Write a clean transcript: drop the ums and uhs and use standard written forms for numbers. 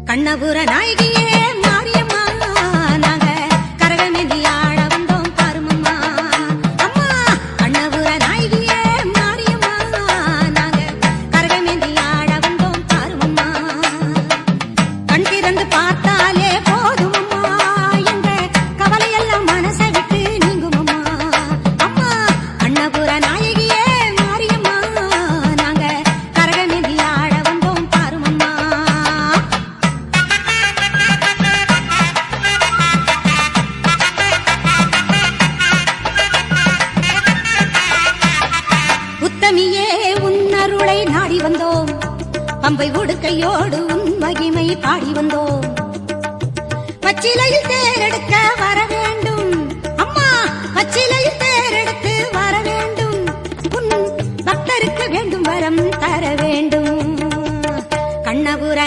கண்ணபுர நாயகியே மாரியம்மா நாங்க கரகமேந்தி ஆட வந்தோம் பாருமம்மா அம்மா கண்ணபுர நாயகியே மாரியம்மா நாங்க கரகமேந்தி ஆட வந்தோம் பாருமம்மா கண் திறந்து பார்த்தாலே போதுமம்மா எங்க கவலையெல்லாம் மனசை விட்டு நீங்குமம்மா அம்மா கண்ணபுர நாயகியே மாரியம்மா நாங்க கரகமேந்தி ஆட வந்தோம் பாருமம்மா உத்தமியே உன்னருளை நாடி வந்தோம் பம்பை உடுக்கையோடு உன் மகிமை பாடி வந்தோம் பச்சிலையில் தேரெடுக்க வர வேண்டும் அம்மா பச்சிலையில் தேரெடுத்து வர வேண்டும் உன் பக்தருக்கு வேண்டும் வரம் தர வேண்டும் கண்ணபுர